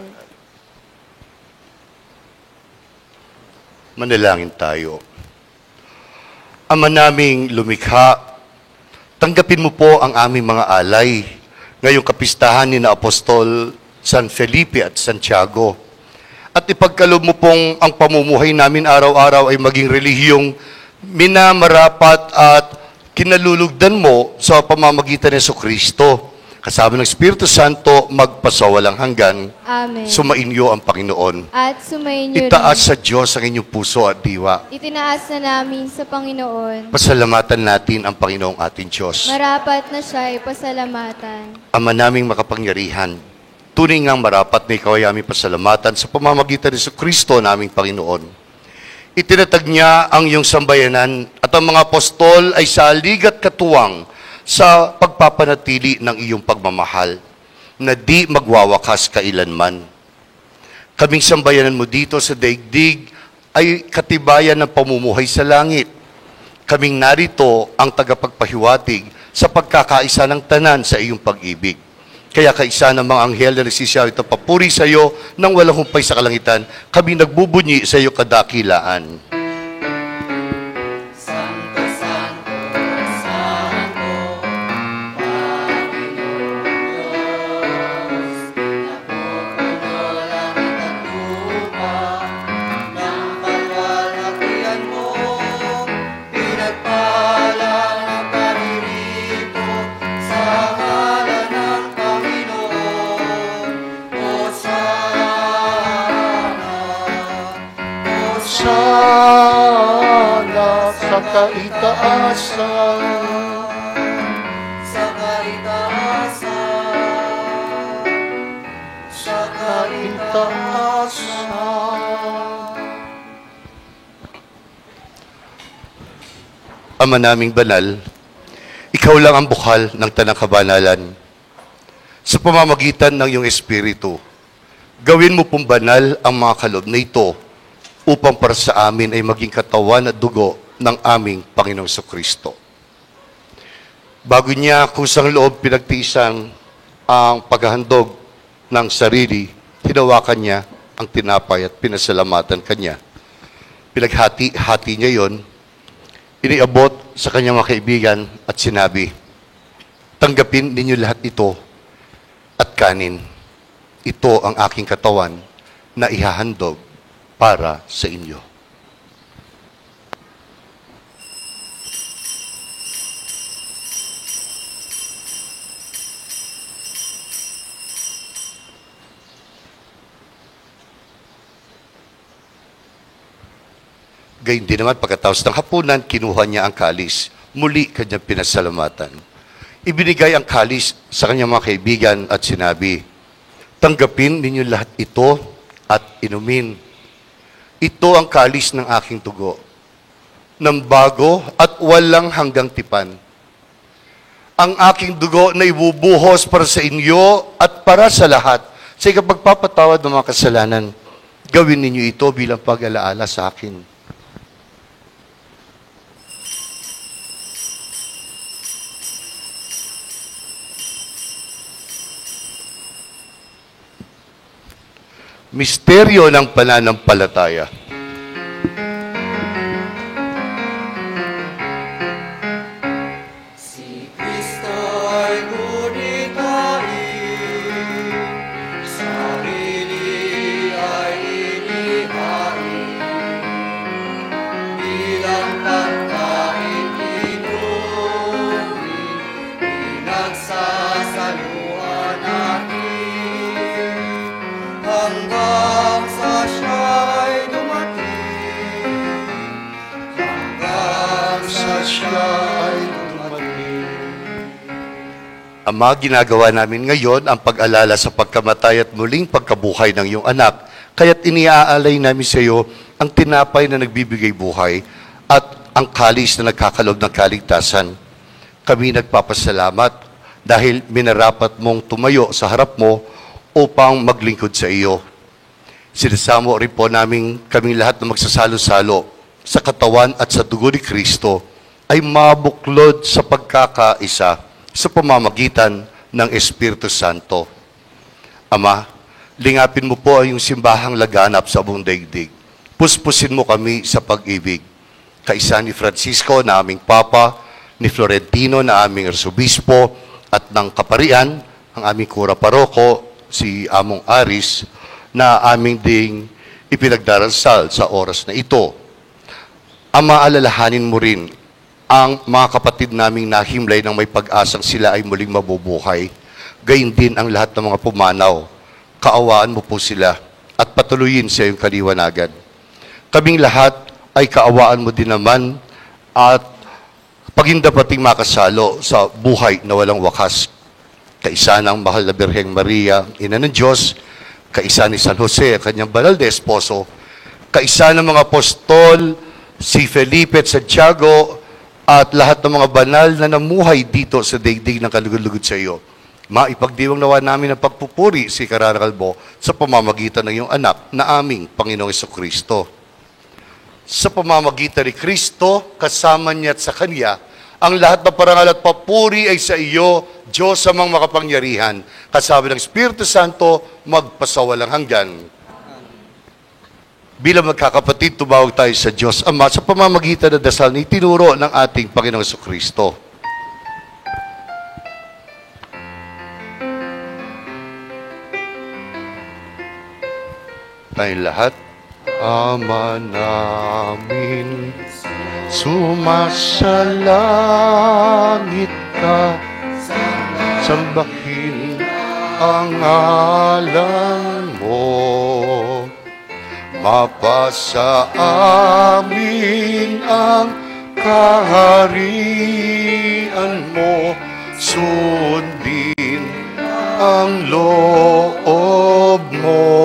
Manalangin tayo. Ama naming lumikha, tanggapin mo po ang aming mga alay ngayong kapistahan ni na Apostol San Felipe at Santiago. At ipagkaloob mo pong ang pamumuhay namin araw-araw ay maging relihiyong minamarapat at kinalulugdan mo sa pamamagitan ni Jesucristo. Kasama ng Espiritu Santo, magpasawalang hanggan. Amen. Sumainyo ang Panginoon. At sumayin niyo Itaas sa Diyos ang inyong puso at diwa. Itinaas na namin sa Panginoon. Pasalamatan natin ang Panginoong ating Diyos. Marapat na siya ay pasalamatan. Ama naming makapangyarihan, tunay ngang marapat na ikaw ay aming pasalamatan sa pamamagitan ni Kristo naming Panginoon. Itinatag niya ang iyong sambayanan at ang mga apostol ay salig at katuwang sa pagpapanatili ng iyong pagmamahal na di magwawakas kailanman. Kaming sambayanan mo dito sa daigdig ay katibayan ng pamumuhay sa langit. Kaming narito ang tagapagpahiwatig sa pagkakaisa ng tanan sa iyong pag-ibig. Kaya kaisa ng mga anghel na nagsisiyaw ito papuri sa iyo nang walang humpay sa kalangitan, kami nagbubunyi sa iyo kadakilaan. Santo, Santo, Santo, Panginoon Diyos, napupuno langit at lupa ng kalwalhatian mo, pinagpalang ang paririto sa ngalan ng Panginoon. Sana sa kaitaasan, Sa kaitaasan, sa kaitaasan. Ama naming banal, ikaw lang ang bukal ng tanang kabanalan. Sa pamamagitan ng iyong Espiritu, gawin mo pong banal ang mga kaloob na ito upang para sa amin ay maging katawan at dugo ng aming Panginoong Kristo. Bago niya kusang loob pinagtiisan ang paghahandog ng sarili, hinawakan niya ang tinapay at pinasalamatan kanya. Pinaghati-hati niya yon, iniabot sa kanyang mga kaibigan at sinabi, tanggapin ninyo lahat ito at kanin. Ito ang aking katawan na ihahandog para sa inyo. Gayun din naman, pagkatapos ng hapunan, kinuha niya ang kalis. Muli kanyang pinasalamatan. Ibinigay ang kalis sa kanyang mga kaibigan at sinabi, tanggapin ninyo lahat ito at inumin. Ito ang kalis ng aking dugo, ng bago at walang hanggang tipan. Ang aking dugo na ibubuhos para sa inyo at para sa lahat sa ikapagpapatawad ng mga kasalanan. Gawin ninyo ito bilang pag-alaala sa akin. Misteryo ng pananampalataya. Si Kristo ay gunitahin, sarili ay inihain, bilang pagkain inuri, pinagsasaluhan natin, hanggang sa siya'y dumating, hanggang sa siya'y dumating. Ama, ginagawa namin ngayon ang pag-alala sa pagkamatay at muling pagkabuhay ng iyong anak. Kaya't iniaalay namin sa iyo ang tinapay na nagbibigay buhay at ang kalis na nagkakalob ng kaligtasan. Kami nagpapasalamat dahil minarapat mong tumayo sa harap mo upang maglingkod sa iyo. Sinasamo rin po namin kaming lahat na magsasalo-salo sa katawan at sa dugo ni Kristo ay mabuklod sa pagkakaisa sa pamamagitan ng Espiritu Santo. Ama, lingapin mo po ang iyong simbahang laganap sa buong daigdig. Puspusin mo kami sa pag-ibig. Kaisa ni Francisco na aming Papa, ni Florentino na aming Arsobispo, at ng Kaparian, ang aming Kura Paroko, si Among Aris, na aming ding ipinagdarasal sa oras na ito. Ama, alalahanin mo rin ang mga kapatid naming nahimlay ng may pag-asang sila ay muling mabubuhay. Gayun din ang lahat ng mga pumanaw. Kaawaan mo po sila at patuloyin sa iyong kaliwanagan. Kaming lahat ay kaawaan mo din naman at pagindapating makasalo sa buhay na walang wakas. Kaisa ng mahal na Birheng Maria, Ina ng Diyos, kaisa ni San Jose, kanyang banal na esposo, kaisa ng mga apostol, si Felipe at Santiago, at lahat ng mga banal na namuhay dito sa daigdig ng kalugod-lugod sa iyo. Maipagdiwang nawa namin ang pagpupuri si Kararakalbo sa pamamagitan ng iyong anak na aming Panginoong Jesucristo. Sa pamamagitan ni Kristo, kasama niya at sa Kanya, ang lahat ng parangal at papuri ay sa iyo, Diyos amang makapangyarihan, kasama ng Espiritu Santo, magpasawalang hanggan. Bilang magkakapatid, tumawag tayo sa Diyos Ama sa pamamagitan ng dasal na itinuro ng ating Panginoong Jesucristo. Tayong lahat. Ama namin, sumasalangit ka, sambahin ang ngalan mo, mapasa amin ang kaharian mo, sundin ang loob mo.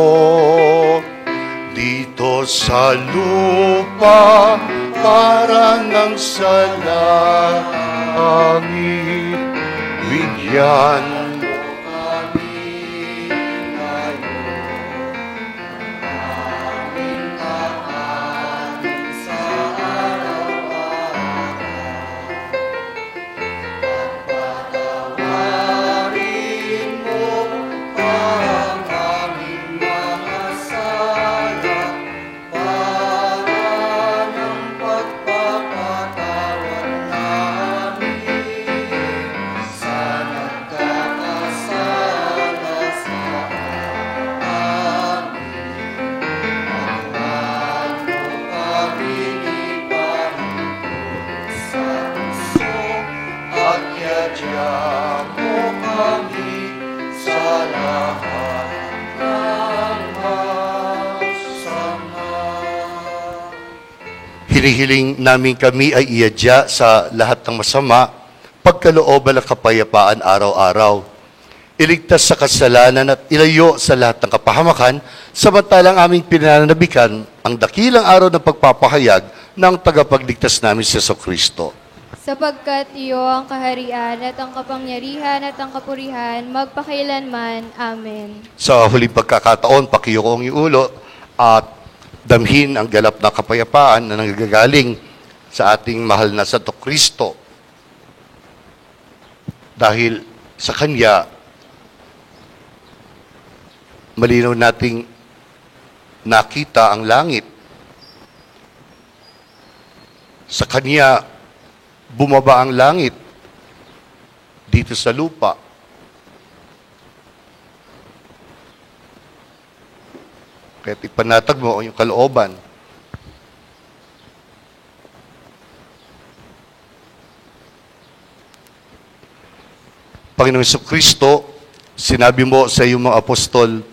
Dito sa lupa, para ng sa langit, bigyan mo kami ngayon aming kakanin sa araw-araw. Pagpatawarin mo ang aming mga sala, para ng pagpapatawad namin sa nagkakasala sa amin. Pagpapatawad mo kami ipahinto sa puso at yadya mo kami sa lahat ng masama. Hinihiling namin kami ay iadya sa lahat ng masama, pagkalooban ng kapayapaan araw-araw. Iligtas sa kasalanan at ilayo sa lahat ng kapahamakan, samantalang aming pinananabikan ang dakilang araw ng pagpapahayag ng tagapagligtas namin si Jesucristo. Sapagkat iyo ang kaharian at ang kapangyarihan at ang kapurihan magpakailanman. Amen. Sa huling pagkakataon, pakiyo ko ang iyong ulo at damhin ang galap na kapayapaan na nanggagaling sa ating mahal na Santo Kristo. Dahil sa Kanya, malinaw nating nakita ang langit. Sa Kanya, bumaba ang langit dito sa lupa. Kaya ipanatag mo ang iyong kalooban. Panginoong Jesucristo, sinabi mo sa iyong mga apostol,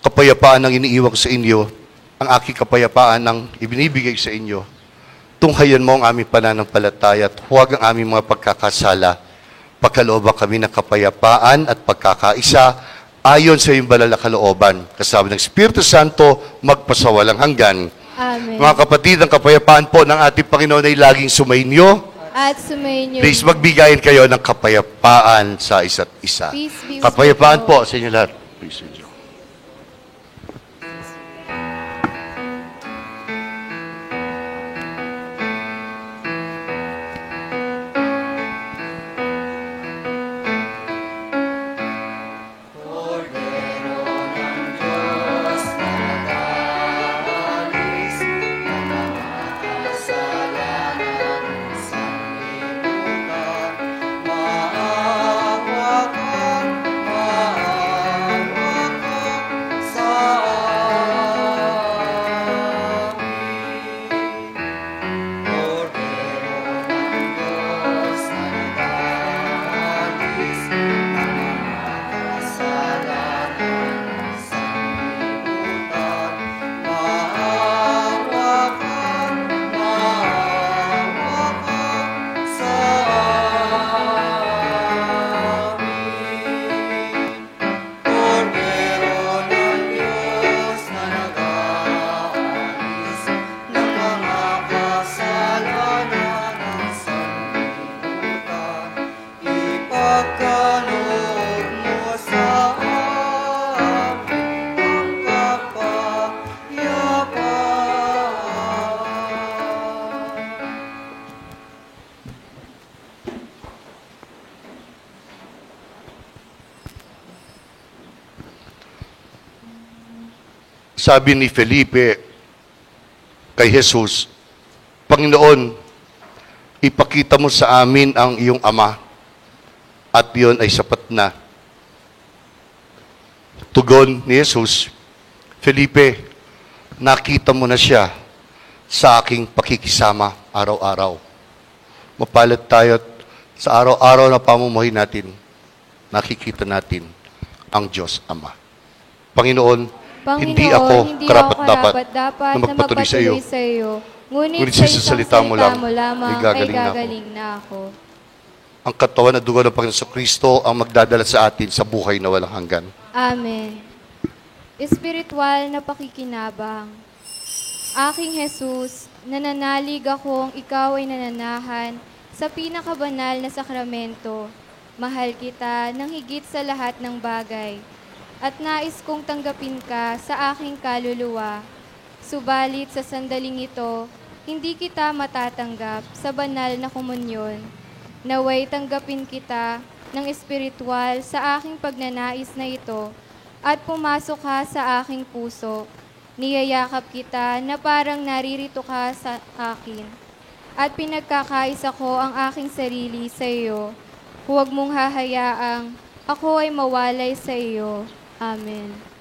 kapayapaan ang iniiwan ko sa inyo, ang aking kapayapaan ang ibinibigay sa inyo. Tunghayan mo ang aming pananampalataya at huwag ang aming mga pagkakasala. Pagkalooban kami ng kapayapaan at pagkakaisa ayon sa iyong banal na kalooban. Kasama ng Espiritu Santo, magpasawalang hanggan. Amen. Mga kapatid, ang kapayapaan po ng ating Panginoon ay laging sumainyo. At sumainyo. Please, magbigayin kayo ng kapayapaan sa isa't isa. Peace be with Kapayapaan you. po sa inyo lahat. Please, enjoy. Sabi ni Felipe kay Jesus, Panginoon, ipakita mo sa amin ang iyong Ama at yun ay sapat na. Tugon ni Jesus, Felipe, nakita mo na siya sa aking pakikisama araw-araw. Mapalad tayo sa araw-araw na pamumuhay natin, nakikita natin ang Diyos Ama. Panginoon, hindi ako karapat-dapat na magpatuloy sa iyo. Ngunit sa sa salita mo lang, ay gagaling gagaling na ako. Ang katawan at dugo ng Panginoon Kristo ang magdadala sa atin sa buhay na walang hanggan. Amen. Espiritual na pakikinabang. Aking Jesus, nananalig akong ikaw ay nananahan sa pinakabanal na sakramento. Mahal kita ng higit sa lahat ng bagay at nais kong tanggapin ka sa aking kaluluwa. Subalit sa sandaling ito, hindi kita matatanggap sa banal na komunyon. Naway tanggapin kita ng espiritual sa aking pagnanais na ito at pumasok ka sa aking puso. Niyayakap kita na parang naririto ka sa akin at pinagkakaisa ko ang aking sarili sa iyo. Huwag mong hahayaang ako ay mawalay sa iyo. Amen.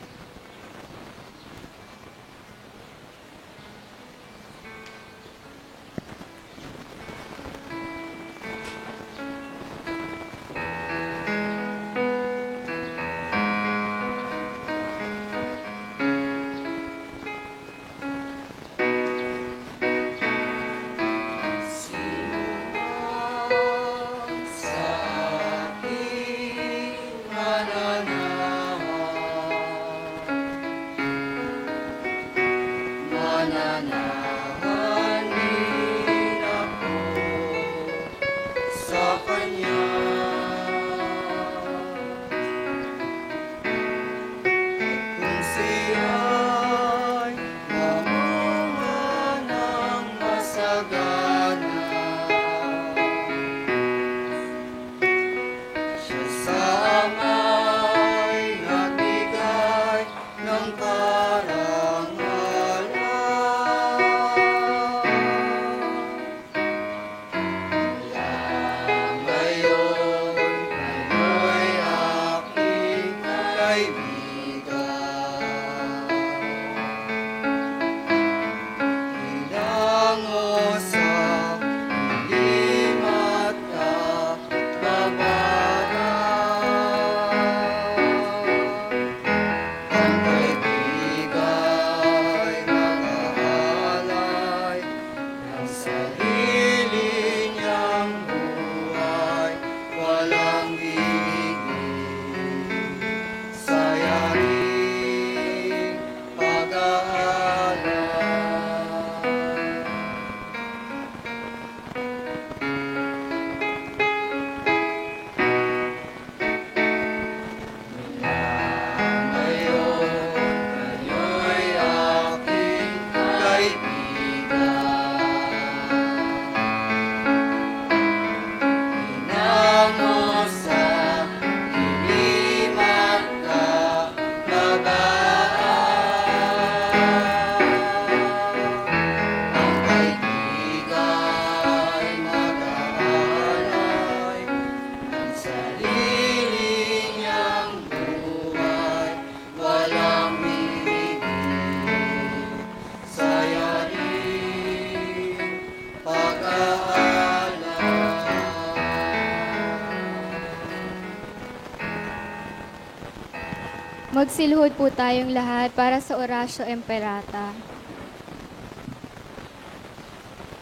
Magsilhod po tayong lahat para sa Oratio Imperata.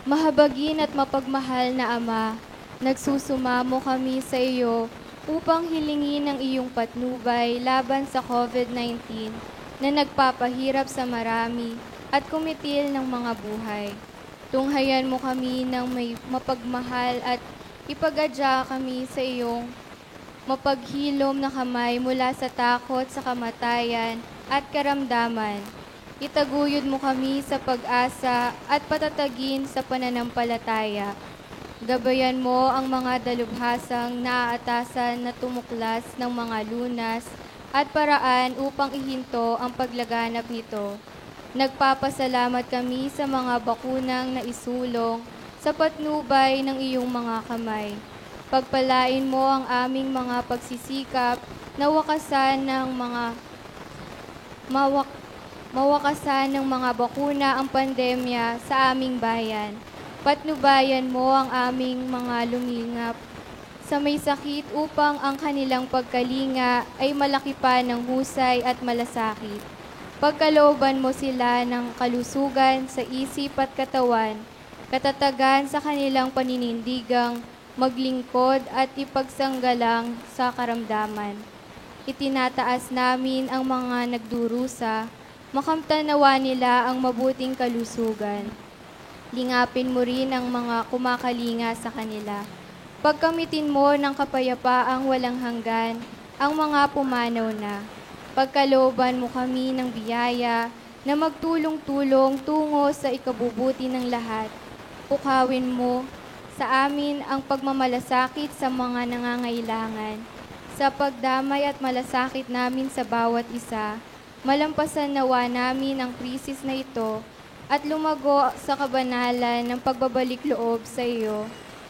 Mahabagin at mapagmahal na Ama, nagsusumamo kami sa iyo upang hilingin ang iyong patnubay laban sa COVID-19 na nagpapahirap sa marami at kumitil ng mga buhay. Tunghayan mo kami ng may mapagmahal at ipagadya kami sa iyong mapaghilom na kamay mula sa takot sa kamatayan at karamdaman. Itaguyod mo kami sa pag-asa at patatagin sa pananampalataya. Gabayan mo ang mga dalubhasang naaatasan na tumuklas ng mga lunas at paraan upang ihinto ang paglaganap nito. Nagpapasalamat kami sa mga bakunang naisulong sa patnubay ng iyong mga kamay. Pagpalain mo ang aming mga pagsisikap na wakasan ng mawakasan ng mga bakuna ang pandemya sa aming bayan. Patnubayan mo ang aming mga lumingap sa may sakit upang ang kanilang pagkalinga ay malaki pa ng husay at malasakit. Pagkalooban mo sila ng kalusugan sa isip at katawan, katatagan sa kanilang paninindigang maglingkod at ipagsanggalang sa karamdaman. Itinataas namin ang mga nagdurusa, makamtanawa nila ang mabuting kalusugan. Lingapin mo rin ang mga kumakalinga sa kanila. Pagkamitin mo ng kapayapaang walang hanggan ang mga pumanaw na. Pagkalooban mo kami ng biyaya na magtulong-tulong tungo sa ikabubuti ng lahat. Pukawin mo sa amin ang pagmamalasakit sa mga nangangailangan. Sa pagdamay at malasakit namin sa bawat isa, malampasan nawa namin ang krisis na ito at lumago sa kabanalan ng pagbabalik loob sa iyo.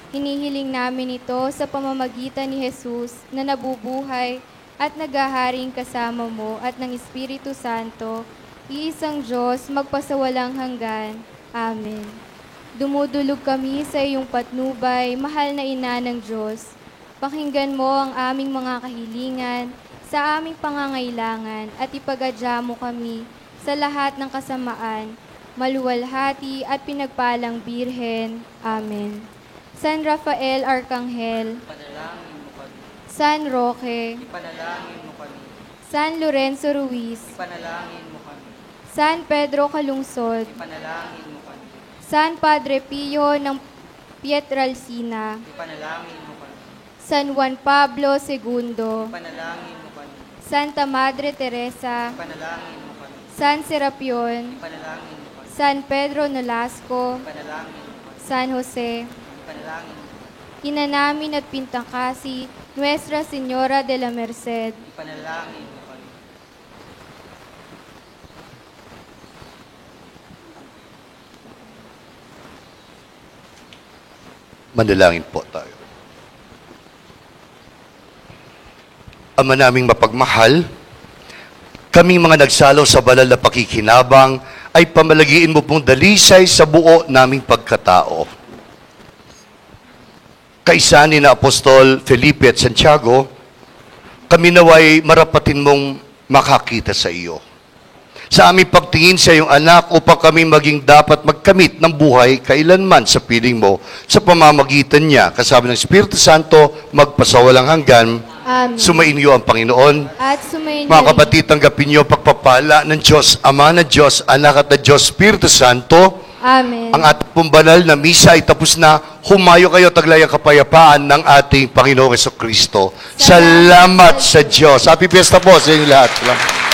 Hinihiling namin ito sa pamamagitan ni Jesus na nabubuhay at naghaharing kasama mo at ng Espiritu Santo, iisang Diyos, magpasawalang hanggan. Amen. Dumudulog kami sa iyong patnubay, mahal na ina ng Diyos. Pakinggan mo ang aming mga kahilingan sa aming pangangailangan at ipagadya mo kami sa lahat ng kasamaan, maluwalhati at pinagpalang Birhen. Amen. San Rafael Arcangel, Panalangin mo kami. San Roque, Panalangin mo kami. San Lorenzo Ruiz, Panalangin mo kami. San Pedro Calungsod, Panalangin mo kami. San Padre Pio ng Pietralcina, Panalangin mo kami. San Juan Pablo II, Panalangin mo kami. Santa Madre Teresa, Panalangin mo kami. San Serapion, Panalangin mo kami. San Pedro Nolasco, Panalangin mo kami. San Jose, Panalangin mo kami. ina namin at pintangkasi, Nuestra Señora de la Merced, Panalangin mo kami. Manalangin po tayo. Ama naming mapagmahal, kaming mga nagsalaw sa banal na pakikinabang ay pamalagiin mo pong dalisay sa buo naming pagkatao. Kaisa ni na Apostol Felipe at Santiago, kami naway marapatin mong makakita sa iyo. Sa aming pagtingin sa iyong anak upang kami maging dapat magkamit ng buhay kailanman sa piling mo sa pamamagitan niya. Kasama ng Espiritu Santo, magpasawalang hanggan. Amen. Sumain niyo ang Panginoon. At sumayin Mga kapatid, tanggapin niyo pagpapala ng Diyos, Ama na Diyos, Anak at na Diyos, Espiritu Santo. Amen. Ang ating pong banal na misa ay tapos na. Humayo kayo taglayang kapayapaan ng ating Panginoong Jesucristo. Salamat sa Diyos. Happy Fiesta po sa inyong lahat. Salamat.